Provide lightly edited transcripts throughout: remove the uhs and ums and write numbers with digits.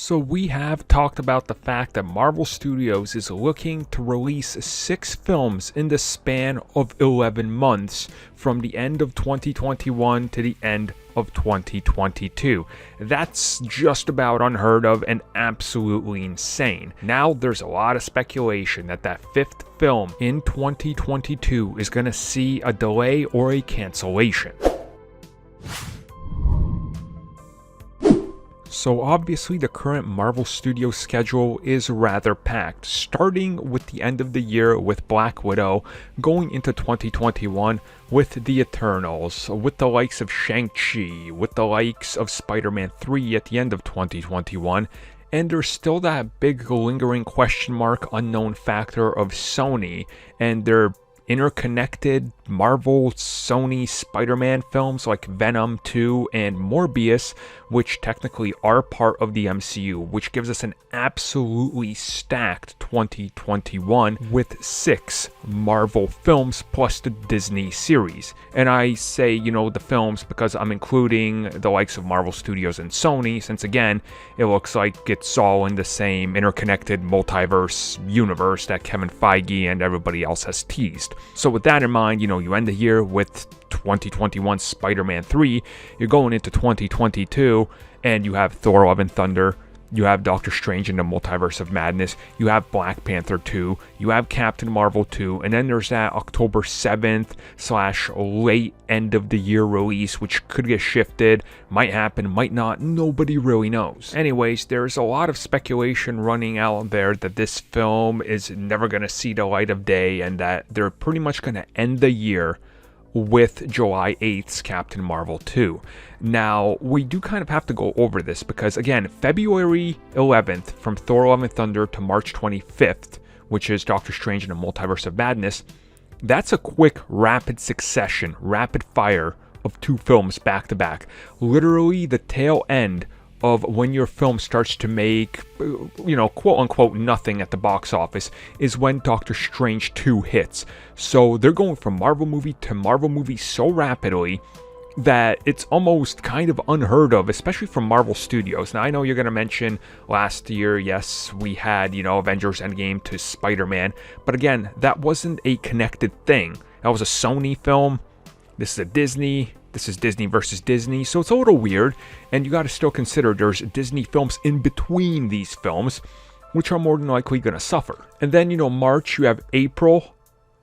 So we have talked about the fact that Marvel Studios is looking to release 6 films in the span of 11 months from the end of 2021 to the end of 2022. That's just about unheard of and absolutely insane. Now there's a lot of speculation that that 5th film in 2022 is going to see a delay or a cancellation. So obviously the current Marvel Studios schedule is rather packed, starting with the end of the year with Black Widow, going into 2021 with the Eternals, with the likes of Shang-Chi, with the likes of Spider-Man 3 at the end of 2021, and there's still that big lingering question mark unknown factor of Sony and their interconnected Marvel, Sony, Spider-Man films like Venom 2 and Morbius, which technically are part of the MCU, which gives us an absolutely stacked 2021 with 6 Marvel films plus the Disney series. And I say, the films because I'm including the likes of Marvel Studios and Sony, since again, it looks like it's all in the same interconnected multiverse universe that Kevin Feige and everybody else has teased. So with that in mind, you end the year with 2021 Spider-Man 3, you're going into 2022, and you have Thor: Love and Thunder, you have Doctor Strange in the Multiverse of Madness, you have Black Panther 2, you have Captain Marvel 2, and then there's that October 7th / late end of the year release, which could get shifted, might happen, might not, nobody really knows. Anyways, there's a lot of speculation running out there that this film is never going to see the light of day, and that they're pretty much going to end the year with July 8th's Captain Marvel 2. Now, we do kind of have to go over this because, again, February 11th from Thor: Love and Thunder to March 25th, which is Doctor Strange in the Multiverse of Madness, that's a quick, rapid succession, rapid fire of 2 films back to back. Literally the tail end of when your film starts to make, quote unquote, nothing at the box office is when Doctor Strange 2 hits. So they're going from Marvel movie to Marvel movie so rapidly that it's almost kind of unheard of, especially from Marvel Studios. Now, I know you're going to mention last year, yes, we had, Avengers Endgame to Spider-Man, but again, that wasn't a connected thing. That was a Sony film. This is a Disney. This is Disney versus Disney, so it's a little weird, and you got to still consider there's Disney films in between these films, which are more than likely going to suffer. And then, March, you have April.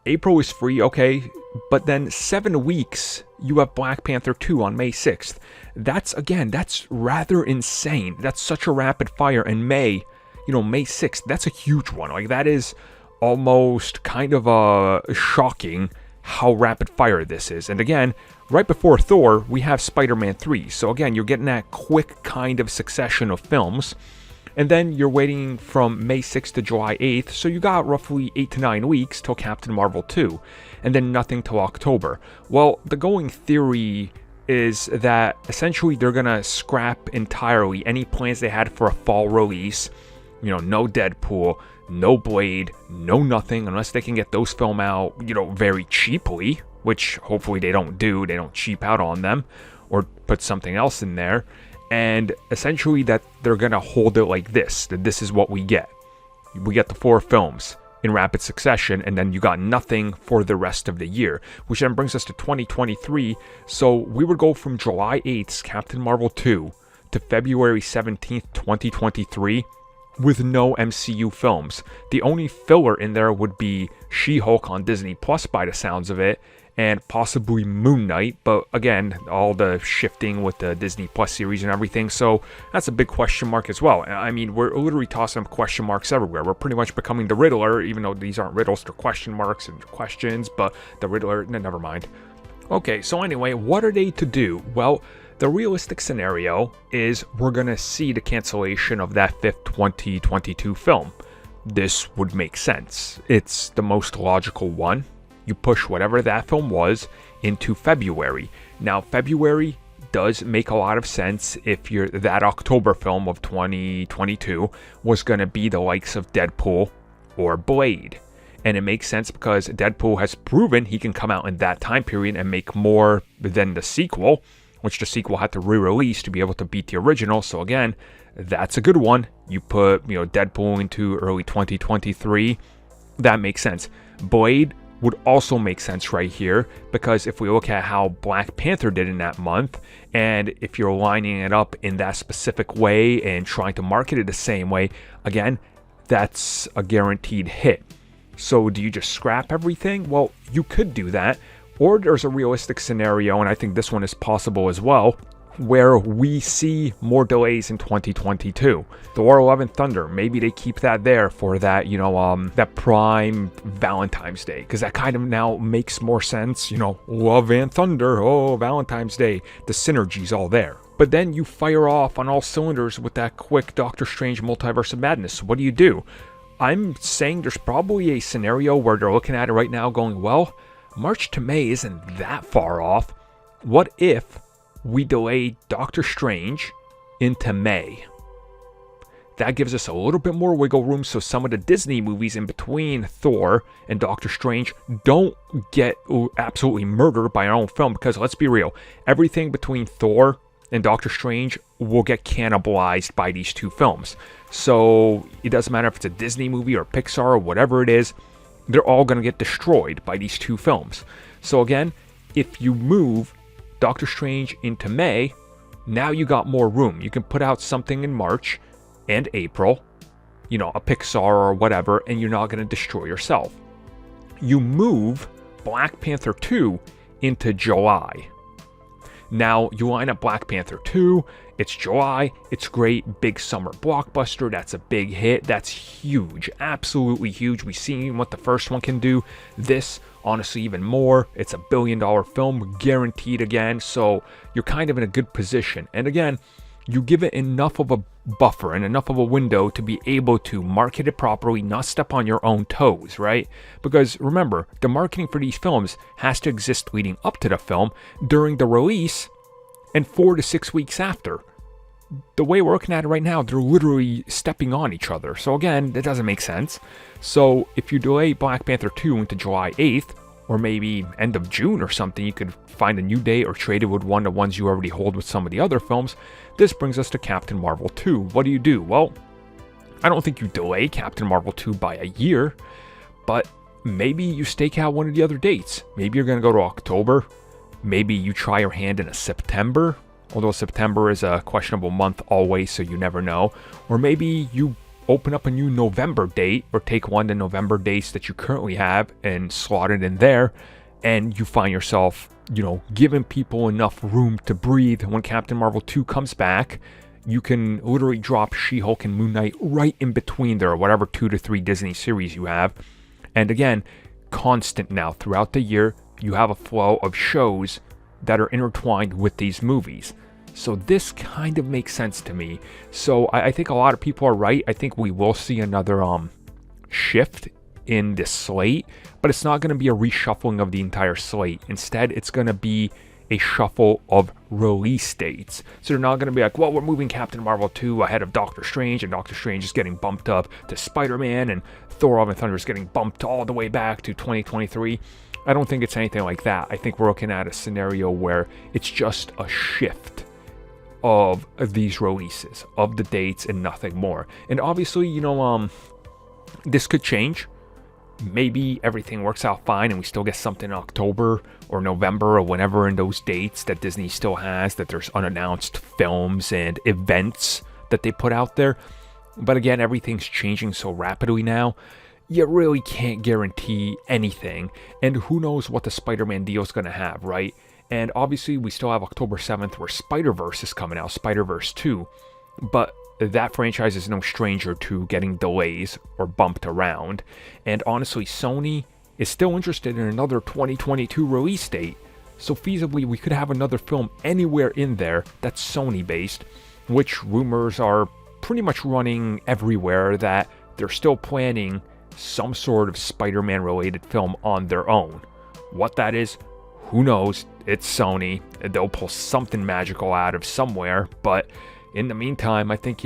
April is free, okay, but then 7 weeks, you have Black Panther 2 on May 6th. That's rather insane. That's such a rapid fire, and May 6th, that's a huge one. Like, that is almost kind of shocking how rapid fire this is. And again, right before Thor, we have Spider-Man 3. So again, you're getting that quick kind of succession of films. And then you're waiting from May 6th to July 8th. So you got roughly 8 to 9 weeks till Captain Marvel 2. And then nothing till October. Well, the going theory is that essentially they're going to scrap entirely any plans they had for a fall release. No Deadpool, no Blade, no nothing, unless they can get those film out, very cheaply, which hopefully they don't do. They don't cheap out on them or put something else in there. And essentially that they're going to hold it like this, that this is what we get. We get the 4 films in rapid succession, and then you got nothing for the rest of the year, which then brings us to 2023. So we would go from July 8th's Captain Marvel 2 to February 17th, 2023, with no MCU films. The only filler in there would be She-Hulk on Disney Plus by the sounds of it, and possibly Moon Knight, but again, all the shifting with the Disney Plus series and everything, so that's a big question mark as well. I mean, we're literally tossing up question marks everywhere. We're pretty much becoming the Riddler, even though these aren't riddles, they're question marks and questions, but the Riddler, never mind. Okay, so anyway, what are they to do? Well, the realistic scenario is we're going to see the cancellation of that 5th 2022 film. This would make sense. It's the most logical one. You push whatever that film was into February. Now, February does make a lot of sense if that October film of 2022 was going to be the likes of Deadpool or Blade. And it makes sense because Deadpool has proven he can come out in that time period and make more than the sequel, which the sequel had to re-release to be able to beat the original. So again, that's a good one. You put, Deadpool into early 2023. That makes sense. Blade would also make sense right here, because if we look at how Black Panther did in that month, and if you're lining it up in that specific way and trying to market it the same way, again, that's a guaranteed hit. So do you just scrap everything? Well, you could do that. Or there's a realistic scenario, and I think this one is possible as well, where we see more delays in 2022. Thor: Love and Thunder, maybe they keep that there for that, that prime Valentine's Day, because that kind of now makes more sense. Love and Thunder, oh, Valentine's Day, the synergy's all there. But then you fire off on all cylinders with that quick Doctor Strange Multiverse of Madness. What do? I'm saying there's probably a scenario where they're looking at it right now going, well, March to May isn't that far off. What if we delay Doctor Strange into May? That gives us a little bit more wiggle room, so some of the Disney movies in between Thor and Doctor Strange don't get absolutely murdered by our own film, because let's be real, everything between Thor and Doctor Strange will get cannibalized by these two films. So it doesn't matter if it's a Disney movie or Pixar or whatever it is, they're all going to get destroyed by these two films. So again, if you move Doctor Strange into May, now you got more room. You can put out something in March and April, a Pixar or whatever, and you're not going to destroy yourself. You move Black Panther 2 into July. Now, you line up Black Panther 2, it's July, it's great, big summer blockbuster, that's a big hit, that's huge, absolutely huge. We've seen what the first one can do. This, honestly, even more. It's a $1 billion film, guaranteed again, so you're kind of in a good position. And again, you give it enough of a buffer and enough of a window to be able to market it properly, not step on your own toes, right? Because remember, the marketing for these films has to exist leading up to the film, during the release, and 4 to 6 weeks after. The way we're looking at it right now, they're literally stepping on each other. So again, that doesn't make sense. So if you delay Black Panther 2 into July 8th, or maybe end of June or something, you could find a new date or trade it with one of the ones you already hold with some of the other films. This brings us to Captain Marvel 2. What do? Well, I don't think you delay Captain Marvel 2 by a year, but maybe you stake out one of the other dates. Maybe you're going to go to October. Maybe you try your hand in a September, although September is a questionable month always, so you never know. Or maybe you open up a new November date, or take one of the November dates that you currently have and slot it in there, and you find yourself, giving people enough room to breathe. When Captain Marvel 2 comes back, you can literally drop She-Hulk and Moon Knight right in between there, or whatever 2 to 3 Disney series you have. And again, constant now throughout the year, you have a flow of shows that are intertwined with these movies. So this kind of makes sense to me. So I think a lot of people are right. I think we will see another shift in this slate, but it's not going to be a reshuffling of the entire slate. Instead, it's going to be a shuffle of release dates. So they're not going to be like, well, we're moving Captain Marvel 2 ahead of Doctor Strange, and Doctor Strange is getting bumped up to Spider-Man, and Thor: Love and Thunder is getting bumped all the way back to 2023. I don't think it's anything like that. I think we're looking at a scenario where it's just a shift of these releases, of the dates, and nothing more. And obviously, this could change. Maybe everything works out fine and we still get something in October or November or whenever in those dates that Disney still has, that there's unannounced films and events that they put out there. But again, everything's changing so rapidly now. You really can't guarantee anything. And who knows what the Spider-Man deal is going to have, right? And obviously, we still have October 7th where Spider-Verse is coming out, Spider-Verse 2. But that franchise is no stranger to getting delays or bumped around. And honestly, Sony is still interested in another 2022 release date. So feasibly, we could have another film anywhere in there that's Sony-based, which rumors are pretty much running everywhere that they're still planning some sort of Spider-Man related film on their own. What that is, who knows? It's Sony. They'll pull something magical out of somewhere. But in the meantime, I think,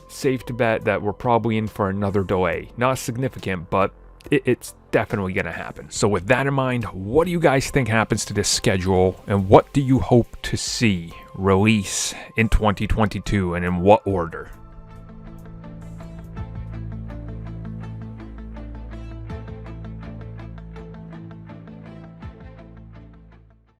safe to bet that we're probably in for another delay. Not significant, but it's definitely going to happen. So with that in mind, what do you guys think happens to this schedule, and what do you hope to see release in 2022, and in what order?